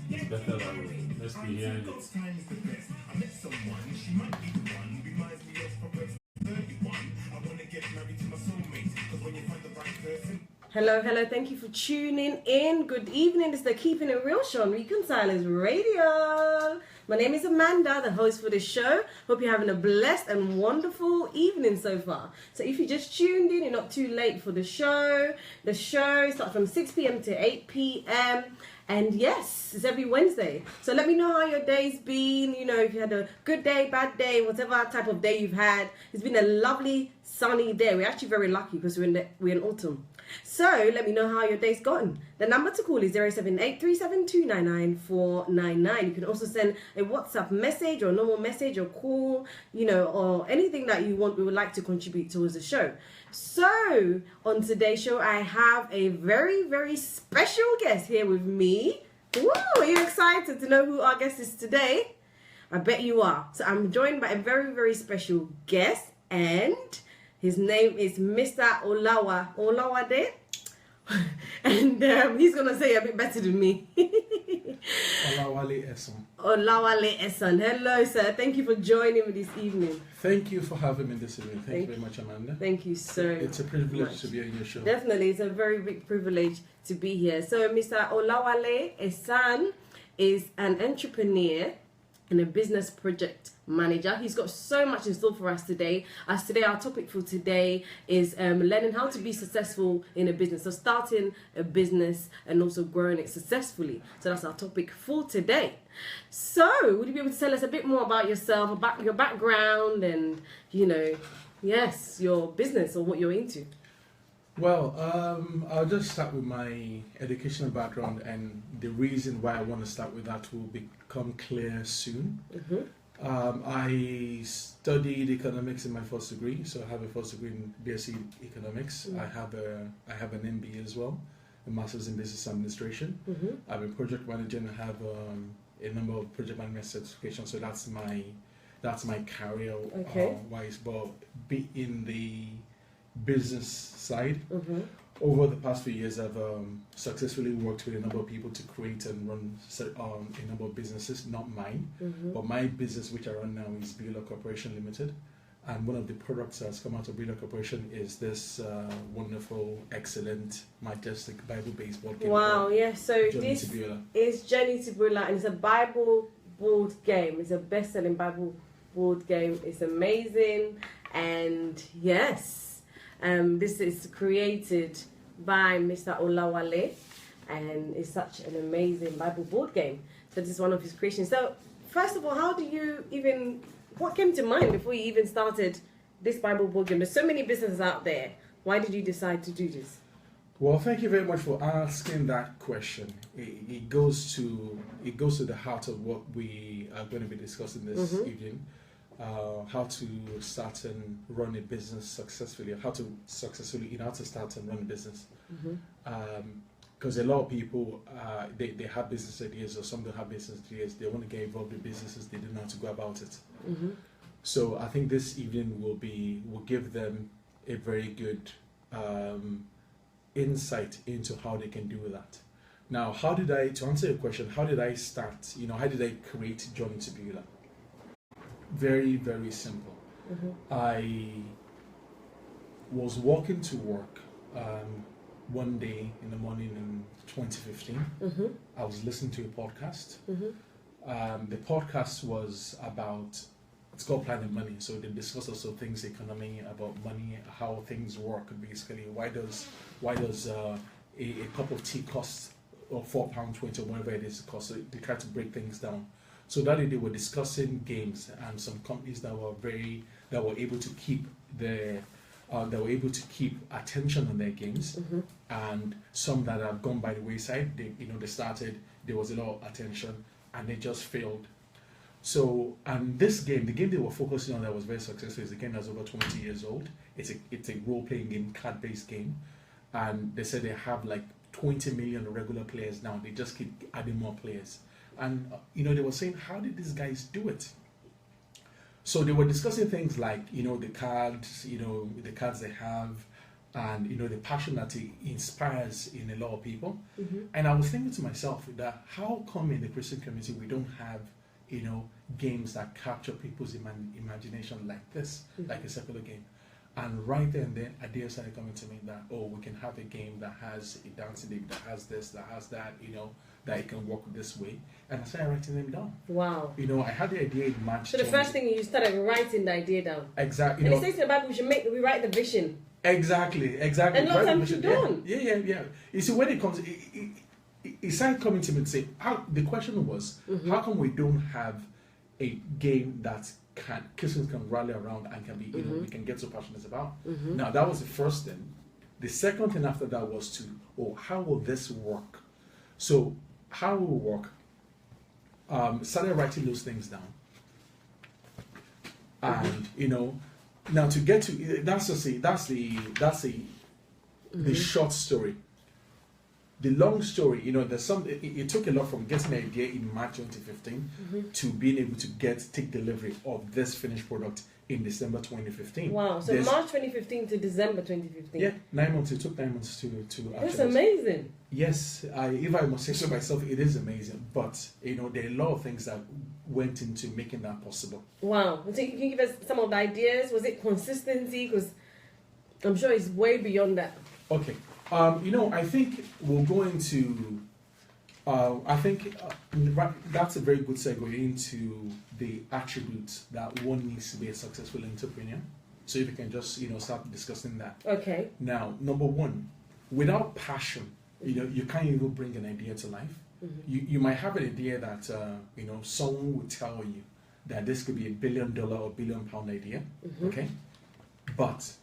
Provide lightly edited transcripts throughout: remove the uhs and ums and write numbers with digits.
It's better that way. Let's be hearing it. Hello, hello, thank you for tuning in. Good evening, it's the Keeping It Real show on Reconcilers Radio. My name is Amanda, the host for this show. Hope you're having a blessed and wonderful evening so far. So if you just tuned in, you're not too late for the show. The show starts from 6 p.m. to 8 p.m. And yes, it's every Wednesday. So let me know how your day's been. You know, if you had a good day, bad day, whatever type of day you've had. It's been a lovely sunny day. We're actually very lucky because we're in autumn. So let me know how your day's gotten. The number to call is 07837299499. You can also send a WhatsApp message or a normal message or call, you know, or anything that you want, we would like to contribute towards the show. So on today's show, I have a very, very special guest here with me. Woo, are you excited to know who our guest is today? I bet you are. So I'm joined by a very, very special guest, and his name is Mr. Olawale, and he's going to say a bit better than me. Olawale Osan. Olawale Osan. Hello, sir. Thank you for joining me this evening. Thank you for having me this evening. Thank you very much, Amanda. Thank you so much. It's a privilege to be on your show. Definitely, it's a very big privilege to be here. So Mr. Olawale Osan is an entrepreneur and a business project manager. He's got so much in store for us today. As today, our topic for today is learning how to be successful in a business. So starting a business and also growing it successfully. So that's our topic for today. So would you be able to tell us a bit more about yourself, about your background and, you know, yes, your business or what you're into? Well, I'll just start with my educational background, and the reason why I want to start with that will become clear soon. Mm-hmm. I studied economics in my first degree, so I have a first degree in BSc Economics. Mm-hmm. I have an MBA as well, a Master's in Business Administration. Mm-hmm. I'm a project manager and I have a number of project management certifications. So that's my career wise, but be in the business side. Mm-hmm. Over the past few years, I've successfully worked with a number of people to create and run a number of businesses, not mine, Mm-hmm. but my business, which I run now, is Beulah Corporation Limited. And one of the products that's come out of Beulah Corporation is this wonderful, excellent, majestic Bible-based board game. Wow, yeah. So Journey this to Beulah. is Journey to Beulah, and it's a Bible board game. It's a best-selling Bible board game. It's amazing, and yes, this is created by Mr. Olawale, and it's such an amazing Bible board game. So this is one of his creations. So first of all, what came to mind before you even started this Bible board game? There's so many businesses out there. Why did you decide to do this? Well, thank you very much for asking that question. It goes to the heart of what we are going to be discussing this Mm-hmm. evening. How to start and run a business successfully, how to start and run a business. Because a lot of people, they have business ideas, or some don't have business ideas. They want to get involved in businesses, they don't know how to go about it. Mm-hmm. So I think this evening will give them a very good insight into how they can do that. Now, to answer your question, how did I start? How did I create Journey to Beulah? Very, very simple. Mm-hmm. I was walking to work one day in the morning in 2015. Mm-hmm. I was listening to a podcast. Mm-hmm. The podcast was it's called Planet Money. So they discuss also things, economy, about money, how things work basically. Why does a cup of tea cost or £4.20 or whatever it is cost? So they try to break things down. So that day they were discussing games and some companies that were able to keep attention on their games, Mm-hmm. and some that have gone by the wayside. There was a lot of attention and they just failed. So, and the game they were focusing on that was very successful is a game that's over 20 years old. It's a role-playing game, card-based game, and they said they have like 20 million regular players now. They just keep adding more players. And they were saying, how did these guys do it? So they were discussing things like, the cards they have, and the passion that it inspires in a lot of people. Mm-hmm. And I was thinking to myself that how come in the Christian community we don't have games that capture people's imagination like this, like a secular game? And right then and then, ideas started coming to me that, we can have a game that has a dancing game, that has this, that has that, that it can work this way. And I started writing them down. Wow. I had the idea in March. So the first thing you started writing the idea down. Exactly. And it says in the Bible we write the vision. Exactly. And a lot of times you don't. Yeah. You see, when it comes, it started coming to me to say, the question was, how come we don't have a game that Christians can rally around and can be, we can get so passionate about? Now, that was the first thing. The second thing after that was how will this work? So, how will it work? Started writing those things down. And, now to get to, that's the short story. The long story, there's it took a lot from getting an idea in March 2015 to being able to take delivery of this finished product in December 2015. Wow, so March 2015 to December 2015. Yeah, 9 months. It took 9 months to That's amazing. Yes, if I must say so myself, it is amazing. But, there are a lot of things that went into making that possible. Wow. So can you give us some of the ideas? Was it consistency? Because I'm sure it's way beyond that. Okay. I think we'll go into. That's a very good segue into the attributes that one needs to be a successful entrepreneur. So if you can just start discussing that. Okay. Now, number one, without passion, you can't even bring an idea to life. You might have an idea that someone would tell you that this could be $1 billion or £1 billion idea. Okay, but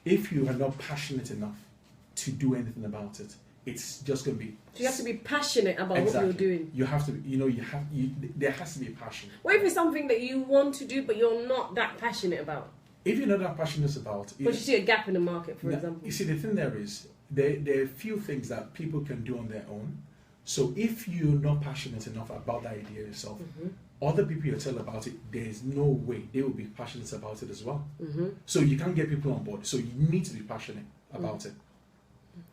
if you are not passionate enough to do anything about it, it's just going to be. So you have to be passionate about what you're doing. You have to, there has to be a passion. What if it's something that you want to do but you're not that passionate about? If you're not that passionate about it, but you see a gap in the market, for example. You see, the thing there is, there are a few things that people can do on their own. So if you're not passionate enough about that idea yourself, other people you tell about it, there's no way they will be passionate about it as well. So you can't get people on board. So you need to be passionate about it.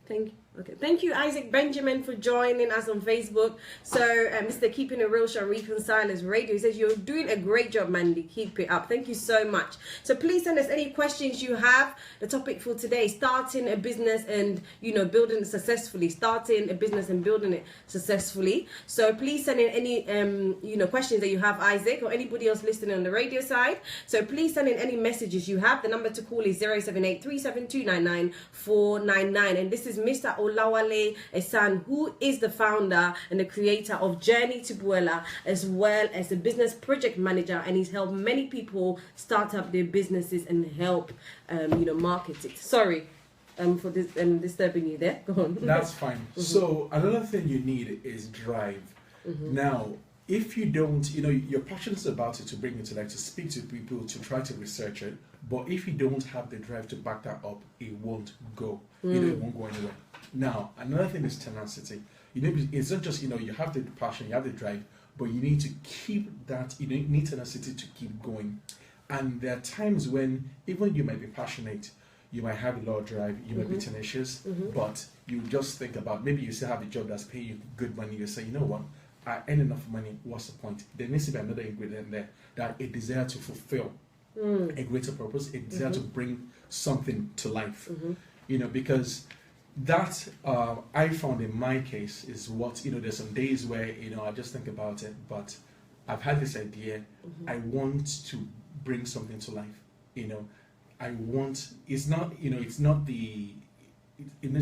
Thank you. Okay. Thank you, Isaac Benjamin, for joining us on Facebook. So, Mr. Keeping It Real Show Reconcilers Radio, he says, you're doing a great job, Mandy. Keep it up. Thank you so much. So please send us any questions you have. The topic for today, starting a business and, building it successfully. Starting a business and building it successfully. So please send in any, questions that you have, Isaac, or anybody else listening on the radio side. So please send in any messages you have. The number to call is 078-372-99499. And this is Mr. Olawale Osan, who is the founder and the creator of Journey to Beulah, as well as a business project manager, and he's helped many people start up their businesses and help, market it. Sorry for this disturbing you there. Go on. That's fine. So another thing you need is drive. Now, if you don't, you're passionate about it to bring it to life, to speak to people, to try to research it, but if you don't have the drive to back that up, it won't go. It won't go anywhere. Now, another thing is tenacity. It's not just, you have the passion, you have the drive, but you need to keep that, you need tenacity to keep going. And there are times when, even you might be passionate, you might have a lot of drive, you might be tenacious, but you just think about, maybe you still have a job that's paying you good money, you say, you know what, I earn enough money, what's the point? There needs to be another ingredient there, that a desire to fulfill a greater purpose, a desire to bring something to life. Because that I found in my case is what, there's some days where, I just think about it, but I've had this idea, I want to bring something to life, I want, it's not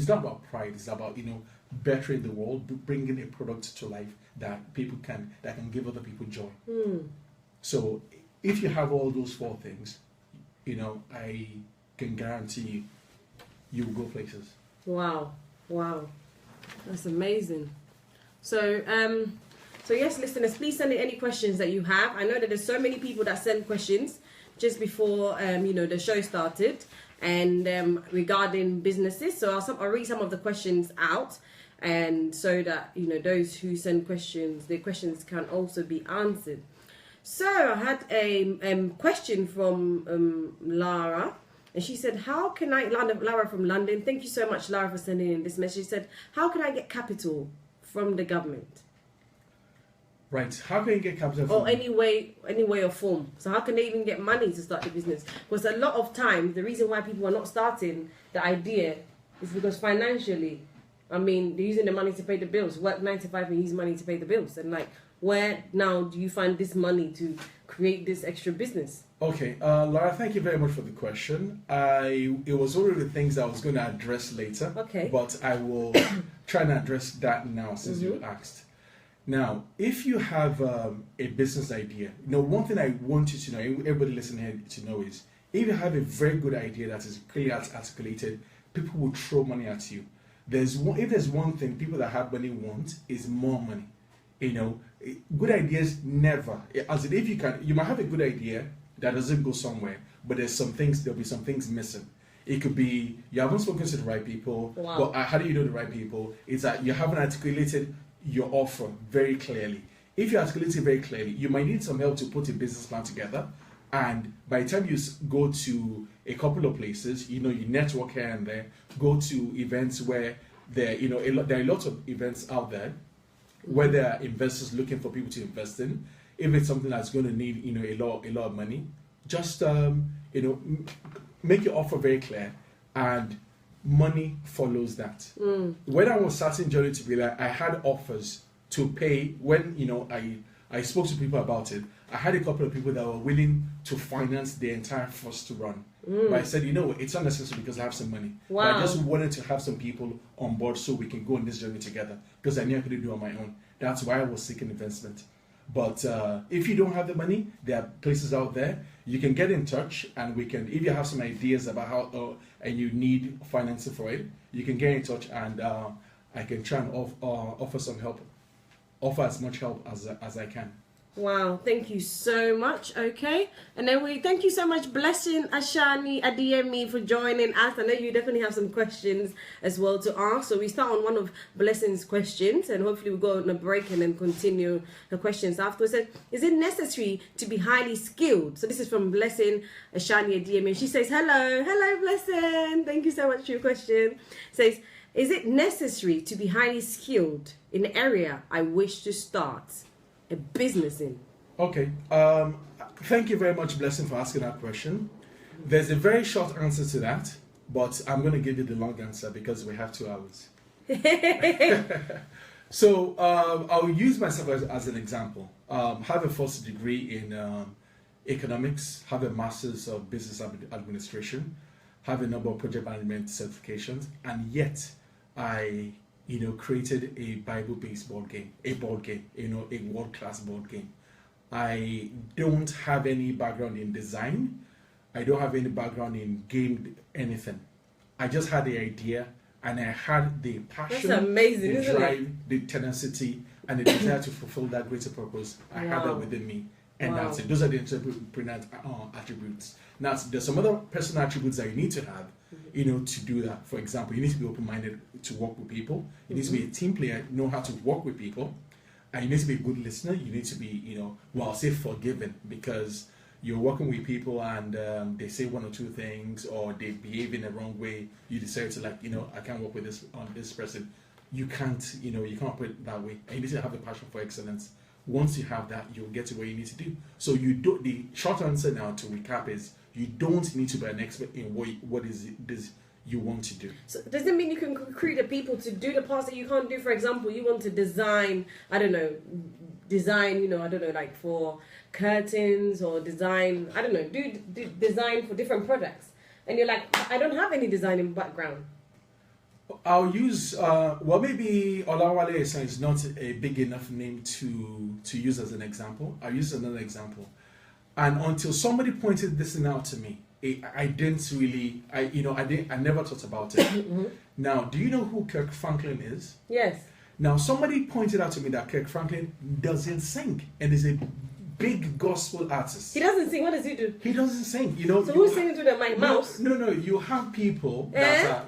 about pride, it's about, bettering the world, bringing a product to life that can give other people joy. So if you have all those four things, I can guarantee you will go places. Wow, that's amazing. So yes, listeners, please send in any questions that you have. I know that there's so many people that send questions just before the show started, and regarding businesses. So I'll read some of the questions out, and so that those who send questions, their questions can also be answered. So I had a question from Lara. And she said, how can I, Lara from London, thank you so much, Lara, for sending in this message. She said, how can I get capital from the government? Right. How can you get capital Or any way or form. So how can they even get money to start the business? Because a lot of times, the reason why people are not starting the idea is because financially, I mean, they're using the money to pay the bills. Work 9 to 5 and use money to pay the bills. And like, where now do you find this money to create this extra business? Okay, Laura, thank you very much for the question. It was one of the things I was going to address later. Okay. But I will try and address that now since you asked. Now, if you have a business idea, one thing I want you to know, everybody listening here to know is, if you have a very good idea that is clearly articulated, people will throw money at you. If there's one thing people that have money want, is more money. Good ideas never, as in if you might have a good idea that doesn't go somewhere, but there'll be some things missing. It could be you haven't spoken to the right people. Wow. But how do you know the right people? It's that you haven't articulated your offer very clearly. If you articulate it very clearly, you might need some help to put a business plan together. And by the time you go to a couple of places, you network here and there, go to events where there are lots of events out there where there are investors looking for people to invest in. If it's something that's going to need a lot of money, just make your offer very clear, and money follows that. When I was starting Journey to Beulah, I had offers to pay. When I spoke to people about it, I had a couple of people that were willing to finance the entire first run. But I said, it's not necessary because I have some money. Wow. But I just wanted to have some people on board so we can go on this journey together, because I knew I couldn't do it on my own. That's why I was seeking investment. But if you don't have the money, there are places out there. You can get in touch, and if you have some ideas about how, and you need financing for it, you can get in touch, and I can try and offer some help, offer as much help as I can. Wow, thank you so much. Okay, and then we thank you so much, Blessing Ashani Adiyemi, for joining us. I know you definitely have some questions as well to ask, so we start on one of Blessing's questions, and hopefully we'll go on a break and then continue the questions afterwards. So, is it necessary to be highly skilled? So this is from Blessing Ashani Adiyemi. She says, hello Blessing, thank you so much for your question. Says, is it necessary to be highly skilled in the area I wish to start a business in? Okay, thank you very much, Blessing, for asking that question. There's a very short answer to that, but I'm going to give you the long answer because we have 2 hours. So I'll use myself as an example. Have a first degree in economics, have a master's of business administration, have a number of project management certifications, and yet I created a Bible-based board game, a world-class board game. I don't have any background in design. I don't have any background in game anything. I just had the idea, and I had the passion, That's amazing, the isn't drive, it? the tenacity, and the desire to fulfill that greater purpose. I had that within me, and that's it. Those are the entrepreneurial attributes. Now, there's some other personal attributes that you need to have, to do that. For example, you need to be open-minded to work with people. You need to be a team player, know how to work with people. And you need to be a good listener. You need to be, I'll say forgiving, because you're working with people and they say one or two things, or they behave in the wrong way. You decide to I can't work with this person. You can't, you can't operate that way. And you need to have a passion for excellence. Once you have that, you'll get to where you need to do. So the short answer now to recap is, you don't need to be an expert in what is this you want to do. So does it mean you can recruit the people to do the parts that you can't do? For example, you want to design, like for curtains, or design, do design for different products. And you're like, I don't have any designing background. I'll use, maybe Olawale Osan is not a big enough name to use as an example. I'll use another example. And until somebody pointed this thing out to me, I never thought about it. Now, do you know who Kirk Franklin is? Yes. Now, somebody pointed out to me that Kirk Franklin doesn't sing and is a big gospel artist. He doesn't sing. What does he do? He doesn't sing. So who's singing to the mouse? No. You have people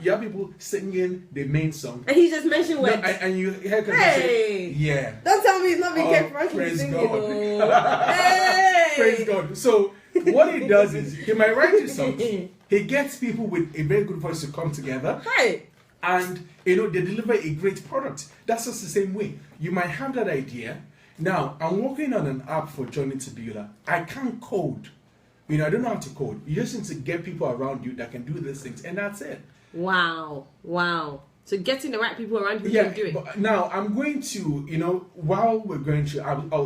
you have people singing the main song, and he just mentioned words. And you hear hey, yeah. Don't tell me it's not being Kirk Franklin praise singing. God. Hey, praise God. So what he does is he might write you songs. He gets people with a very good voice to come together. Right. And they deliver a great product. That's just the same way. You might have that idea. Now, I'm working on an app for joining to Beulah. I can't code. I don't know how to code. You just need to get people around you that can do these things, and that's it. Wow. So getting the right people around you can do it. But now I'm going to, while we're going to,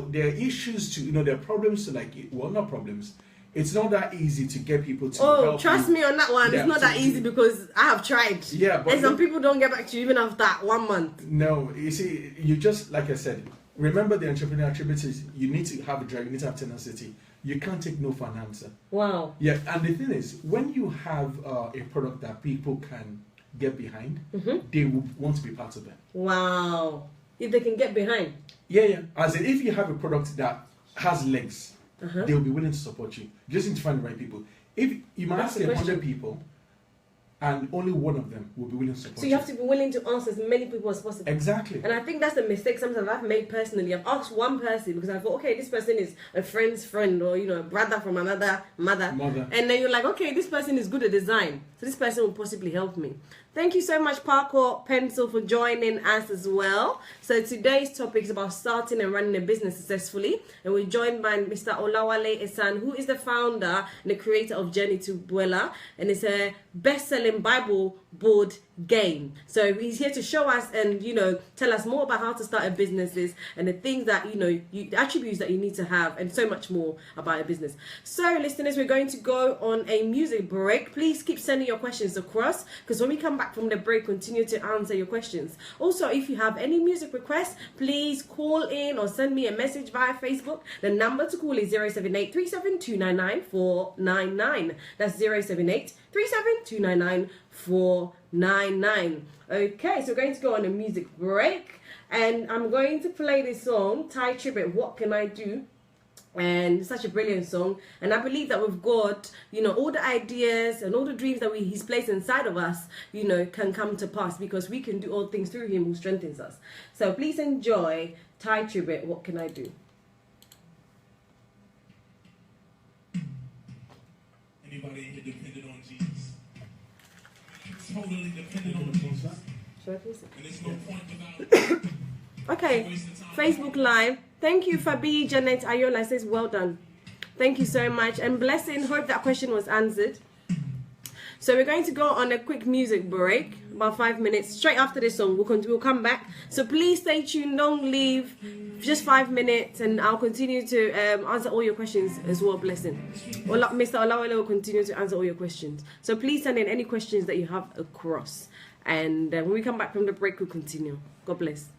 there are issues to, there are problems to not problems. It's not that easy to get people to help trust you. me on that one. Yeah, it's not that easy because I have tried. Yeah, but and some people don't get back to you even after 1 month. No, you see, you just, like I said, remember the entrepreneur attribute is you need to have a drive, you need to have tenacity. You can't take no for an answer. Wow. Yeah, and the thing is, when you have a product that people can get behind, they will want to be part of it. Wow. If they can get behind. Yeah. As in, if you have a product that has legs, they will be willing to support you. You just need to find the right people. If you might ask 100 people, and only one of them will be willing to support you. So you have to be willing to answer as many people as possible. Exactly. And I think that's the mistake sometimes I've made personally. I've asked one person because I thought, okay, this person is a friend's friend or, a brother from another mother. And then you're like, okay, this person is good at design. So this person will possibly help me. Thank you so much, Parkour Pencil, for joining us as well. So today's topic is about starting and running a business successfully. And we're joined by Mr. Olawale Osan, who is the founder and the creator of Journey to Beulah. And it's a best-selling Bible board game. So he's here to show us and, tell us more about how to start a businesses and the things that, the attributes that you need to have and so much more about a business. So listeners, we're going to go on a music break. Please keep sending your questions across because when we come back from the break, continue to answer your questions. Also, if you have any music requests, please call in or send me a message via Facebook. The number to call is 078 37299 499. That's 078 37299 499. Okay, so we're going to go on a music break and I'm going to play this song, Thai Tribute, What Can I Do? And it's such a brilliant song, and I believe that we've got all the ideas and all the dreams that he's placed inside of us can come to pass because we can do all things through him who strengthens us. So please enjoy Thai Tribute, What Can I Do? Anybody in here dependent on Jesus? Totally dependent on Jesus. Should I please? And there's no point without Okay, Facebook Live. Thank you, Fabi Janet Ayola says, well done. Thank you so much. And blessing, hope that question was answered. So we're going to go on a quick music break, about 5 minutes. Straight after this song, we'll come back. So please stay tuned, don't leave. Just 5 minutes, and I'll continue to answer all your questions as well, blessing. Mr. Olawale will continue to answer all your questions. So please send in any questions that you have across. And when we come back from the break, we'll continue. God bless.